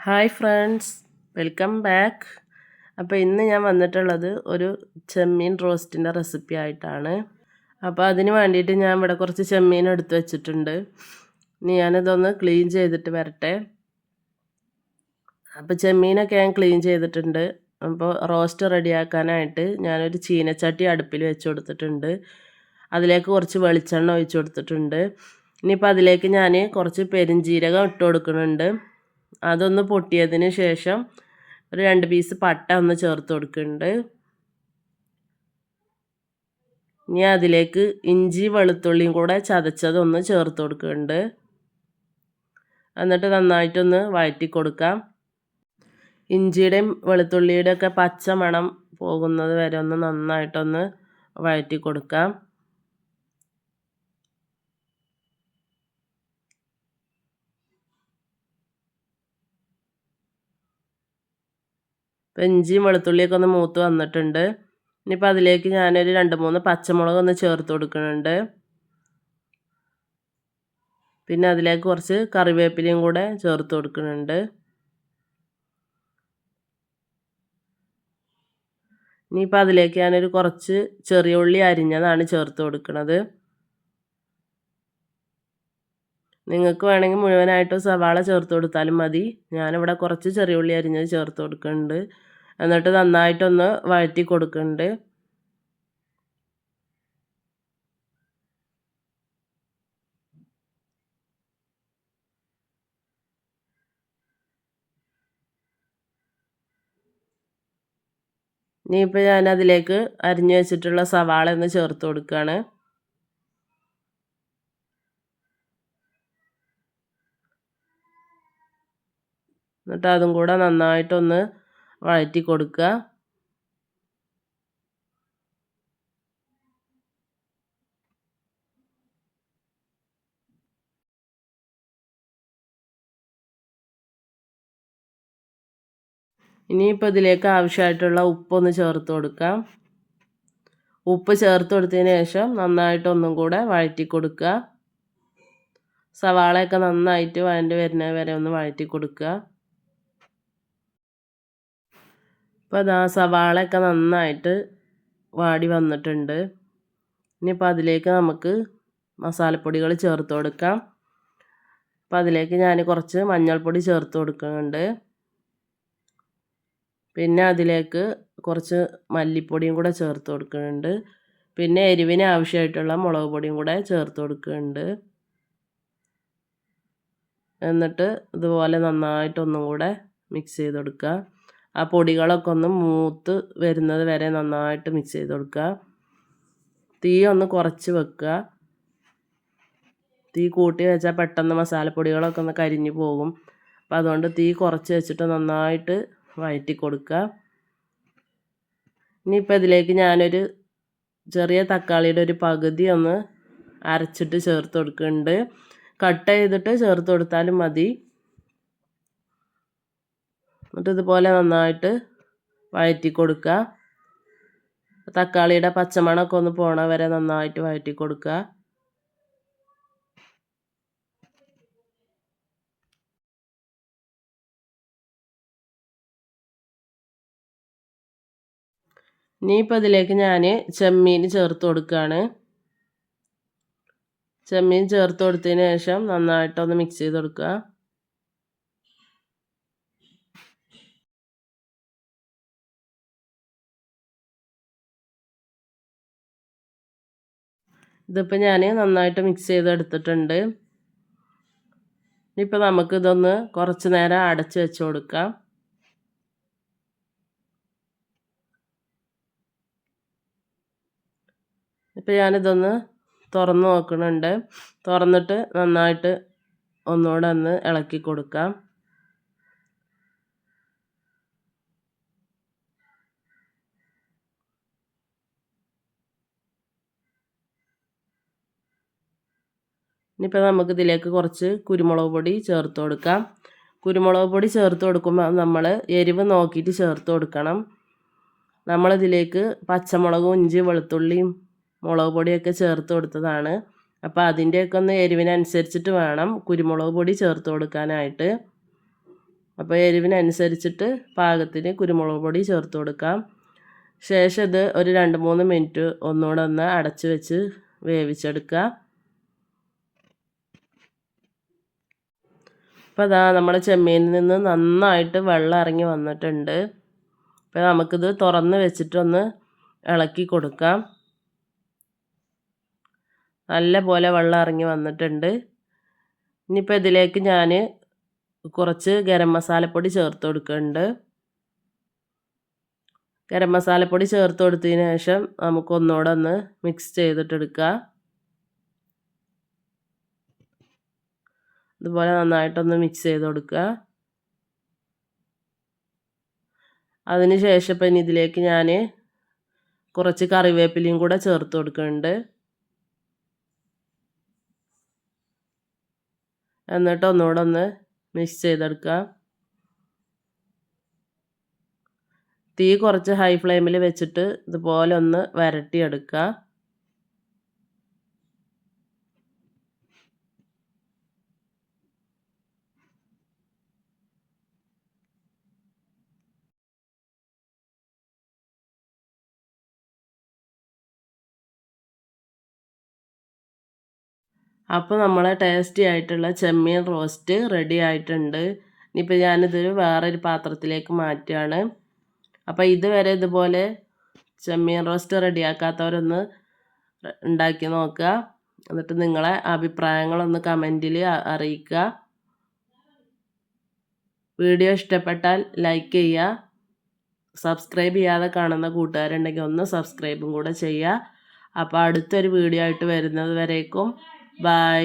Hi friends, welcome back. അപ്പോൾ ഇന്ന് ഞാൻ വന്നിട്ടുള്ളത് ഒരു ചെമ്മീൻ റോസ്റ്റിൻ്റെ റെസിപ്പി ആയിട്ടാണ്. അപ്പോൾ അതിന് വേണ്ടിയിട്ട് ഞാൻ ഇവിടെ കുറച്ച് ചെമ്മീൻ എടുത്ത് വെച്ചിട്ടുണ്ട്. ഇനി ഞാനിതൊന്ന് ക്ലീൻ ചെയ്തിട്ട് വരട്ടെ. അപ്പോൾ ചെമ്മീനൊക്കെ ഞാൻ ക്ലീൻ ചെയ്തിട്ടുണ്ട്. അപ്പോൾ റോസ്റ്റ് റെഡിയാക്കാനായിട്ട് ഞാനൊരു ചീനച്ചട്ടി അടുപ്പിൽ വെച്ച് കൊടുത്തിട്ടുണ്ട്. അതിലേക്ക് കുറച്ച് വെളിച്ചെണ്ണ ഒഴിച്ച് കൊടുത്തിട്ടുണ്ട്. ഇനിയിപ്പോൾ അതിലേക്ക് ഞാൻ കുറച്ച് പെരുംജീരകം ഇട്ട് കൊടുക്കുന്നുണ്ട്. അതൊന്ന് പൊട്ടിയതിന് ശേഷം ഒരു 2 പീസ് പട്ട ഒന്ന് ചേർത്ത് കൊടുക്കുന്നുണ്ട്. ഇനി അതിലേക്ക് ഇഞ്ചി വെളുത്തുള്ളിയും കൂടെ ചതച്ചതൊന്ന് ചേർത്ത് കൊടുക്കുന്നുണ്ട്. എന്നിട്ട് നന്നായിട്ടൊന്ന് വഴറ്റി കൊടുക്കാം. ഇഞ്ചിയുടെയും വെളുത്തുള്ളിയുടെയും ഒക്കെ പച്ച മണം പോകുന്നത് വരെ ഒന്ന് നന്നായിട്ടൊന്ന് വഴറ്റി കൊടുക്കാം. ഇപ്പം ഇഞ്ചിയും വെളുത്തുള്ളിയൊക്കെ ഒന്ന് മൂത്ത് വന്നിട്ടുണ്ട്. ഇനിയിപ്പോൾ അതിലേക്ക് ഞാനൊരു 2-3 പച്ചമുളക് ഒന്ന് ചേർത്ത് കൊടുക്കുന്നുണ്ട്. പിന്നെ അതിലേക്ക് കുറച്ച് കറിവേപ്പിലയും കൂടെ ചേർത്ത് കൊടുക്കുന്നുണ്ട്. ഇനിയിപ്പോൾ അതിലേക്ക് ഞാനൊരു കുറച്ച് ചെറിയ ഉള്ളി അരിഞ്ഞതാണ് ചേർത്ത് കൊടുക്കുന്നത്. നിങ്ങൾക്ക് വേണമെങ്കിൽ മുഴുവനായിട്ട് സവാള ചേർത്ത് കൊടുത്താലും മതി. ഞാനിവിടെ കുറച്ച് ചെറിയ ഉള്ളി അരിഞ്ഞത് ചേർത്ത് കൊടുക്കുന്നുണ്ട്. എന്നിട്ട് നന്നായിട്ടൊന്ന് വഴറ്റി കൊടുക്കുന്നുണ്ട്. ഇനിയിപ്പോൾ ഞാനതിലേക്ക് അരിഞ്ഞു വെച്ചിട്ടുള്ള സവാള ഒന്ന് ചേർത്ത് കൊടുക്കുകയാണ്. എന്നിട്ട് അതും കൂടെ നന്നായിട്ടൊന്ന് വഴറ്റി കൊടുക്കുക. ഇനിയിപ്പോൾ ഇതിലേക്ക് ആവശ്യമായിട്ടുള്ള ഉപ്പൊന്ന് ചേർത്ത് കൊടുക്കാം. ഉപ്പ് ചേർത്ത് കൊടുത്തതിന് ശേഷം നന്നായിട്ടൊന്നും കൂടെ വഴറ്റി കൊടുക്കുക. സവാളയൊക്കെ നന്നായിട്ട് വഴണ്ടി വരുന്നത് വരെ ഒന്ന് വഴറ്റി കൊടുക്കുക. ഇപ്പോൾ അതാ സവാളയൊക്കെ നന്നായിട്ട് വാടി വന്നിട്ടുണ്ട്. ഇനിയിപ്പോൾ അതിലേക്ക് നമുക്ക് മസാലപ്പൊടികൾ ചേർത്ത് കൊടുക്കാം. അപ്പോൾ അതിലേക്ക് ഞാൻ കുറച്ച് മഞ്ഞൾപ്പൊടി ചേർത്ത് കൊടുക്കുന്നുണ്ട്. പിന്നെ അതിലേക്ക് കുറച്ച് മല്ലിപ്പൊടിയും കൂടെ ചേർത്ത് കൊടുക്കുന്നുണ്ട്. പിന്നെ എരിവിന് ആവശ്യമായിട്ടുള്ള മുളക് പൊടിയും കൂടെ ചേർത്ത് കൊടുക്കുന്നുണ്ട്. എന്നിട്ട് ഇതുപോലെ നന്നായിട്ടൊന്നും കൂടെ മിക്സ് ചെയ്ത് കൊടുക്കുക. ആ പൊടികളൊക്കെ ഒന്ന് മൂത്ത് വരുന്നത് വരെ നന്നായിട്ട് മിക്സ് ചെയ്ത് കൊടുക്കുക. തീ ഒന്ന് കുറച്ച് വെക്കുക. തീ കൂട്ടി വെച്ചാൽ പെട്ടെന്ന് മസാലപ്പൊടികളൊക്കെ ഒന്ന് കരിഞ്ഞു പോകും. അപ്പോൾ അതുകൊണ്ട് തീ കുറച്ച് വെച്ചിട്ട് നന്നായിട്ട് വഴറ്റി കൊടുക്കുക. ഇനിയിപ്പോൾ ഇതിലേക്ക് ഞാനൊരു ചെറിയ തക്കാളിയുടെ ഒരു പകുതി ഒന്ന് അരച്ചിട്ട് ചേർത്ത് കൊടുക്കുന്നുണ്ട്. കട്ട് ചെയ്തിട്ട് ചേർത്ത് കൊടുത്താലും മതി. എന്നിട്ട് ഇതുപോലെ നന്നായിട്ട് വഴറ്റി കൊടുക്കുക. തക്കാളിയുടെ പച്ചമണമൊക്കെ ഒന്ന് പോണ വരെ നന്നായിട്ട് വഴറ്റി കൊടുക്കുക. ഇനിയിപ്പോൾ ഇതിലേക്ക് ഞാൻ ചെമ്മീൻ ചേർത്ത് കൊടുക്കുകയാണ്. ചെമ്മീൻ ചേർത്ത് കൊടുത്തതിന് ശേഷം നന്നായിട്ടൊന്ന് മിക്സ് ചെയ്ത് കൊടുക്കുക. ഇതിപ്പോൾ ഞാൻ നന്നായിട്ട് മിക്സ് ചെയ്തെടുത്തിട്ടുണ്ട്. ഇനിയിപ്പോൾ നമുക്കിതൊന്ന് കുറച്ച് നേരം അടച്ച് വെച്ച് കൊടുക്കാം. ഇപ്പോൾ ഞാനിതൊന്ന് തുറന്ന് നോക്കുന്നുണ്ട്. തുറന്നിട്ട് നന്നായിട്ട് ഒന്നുകൂടെ ഒന്ന് ഇളക്കി കൊടുക്കാം. ഇനിയിപ്പോൾ നമുക്കിതിലേക്ക് കുറച്ച് കുരുമുളക് പൊടി ചേർത്ത് കൊടുക്കാം. കുരുമുളക് പൊടി ചേർത്ത് കൊടുക്കുമ്പോൾ നമ്മൾ എരിവ് നോക്കിയിട്ട് ചേർത്ത് കൊടുക്കണം. നമ്മളിതിലേക്ക് പച്ചമുളകും ഇഞ്ചി വെളുത്തുള്ളിയും മുളക് പൊടിയൊക്കെ ചേർത്ത് കൊടുത്തതാണ്. അപ്പോൾ അതിൻ്റെയൊക്കെ ഒന്ന് എരിവിനനുസരിച്ചിട്ട് വേണം കുരുമുളക് പൊടി ചേർത്ത് കൊടുക്കാനായിട്ട്. അപ്പോൾ എരിവിനനുസരിച്ചിട്ട് പാകത്തിന് കുരുമുളക് പൊടി ചേർത്ത് കൊടുക്കാം. ശേഷം ഇത് ഒരു 2-3 മിനിറ്റ് ഒന്നുകൂടെ ഒന്ന് അടച്ച് വെച്ച് വേവിച്ചെടുക്കുക. അപ്പോൾ അതാ നമ്മുടെ ചെമ്മീനിൽ നിന്ന് നന്നായിട്ട് വെള്ളം ഇറങ്ങി വന്നിട്ടുണ്ട്. അപ്പോൾ നമുക്കിത് തുറന്ന് വെച്ചിട്ടൊന്ന് ഇളക്കി കൊടുക്കാം. നല്ല പോലെ വെള്ളം ഇറങ്ങി വന്നിട്ടുണ്ട്. ഇനിയിപ്പോൾ ഇതിലേക്ക് ഞാൻ കുറച്ച് ഗരം മസാലപ്പൊടി ചേർത്ത് കൊടുക്കുന്നുണ്ട്. ഗരം മസാലപ്പൊടി ചേർത്ത് കൊടുത്തതിന് ശേഷം നമുക്കൊന്നുകൂടെ ഒന്ന് മിക്സ് ചെയ്തിട്ടെടുക്കുക. ഇതുപോലെ നന്നായിട്ടൊന്ന് മിക്സ് ചെയ്ത് കൊടുക്കുക. അതിന് ശേഷം ഇപ്പം ഇതിലേക്ക് ഞാൻ കുറച്ച് കറിവേപ്പിലയും കൂടെ ചേർത്ത് കൊടുക്കുന്നുണ്ട്. എന്നിട്ട് ഒന്നുകൂടെ ഒന്ന് മിക്സ് ചെയ്തെടുക്കുക. തീ കുറച്ച് ഹൈ ഫ്ലെയിമിൽ വെച്ചിട്ട് ഇതുപോലെ ഒന്ന് വരട്ടിയെടുക്കുക. അപ്പോൾ നമ്മളെ ടേസ്റ്റി ആയിട്ടുള്ള ചെമ്മീൻ റോസ്റ്റ് റെഡി ആയിട്ടുണ്ട്. ഇനിയിപ്പോൾ ഞാനിതൊരു വേറൊരു പാത്രത്തിലേക്ക് മാറ്റുകയാണ്. അപ്പോൾ ഇതുവരെ ഇതുപോലെ ചെമ്മീൻ റോസ്റ്റ് റെഡിയാക്കാത്തവരൊന്ന് ഉണ്ടാക്കി നോക്കുക. എന്നിട്ട് നിങ്ങളെ അഭിപ്രായങ്ങളൊന്ന് കമൻറ്റിൽ അറിയിക്കുക. വീഡിയോ ഇഷ്ടപ്പെട്ടാൽ ലൈക്ക് ചെയ്യുക. സബ്സ്ക്രൈബ് ചെയ്യാതെ കാണുന്ന കൂട്ടുകാരുണ്ടെങ്കിൽ ഒന്ന് സബ്സ്ക്രൈബും കൂടെ ചെയ്യുക. അപ്പോൾ അടുത്തൊരു വീഡിയോ ആയിട്ട് വരുന്നത് വരേക്കും ബൈ.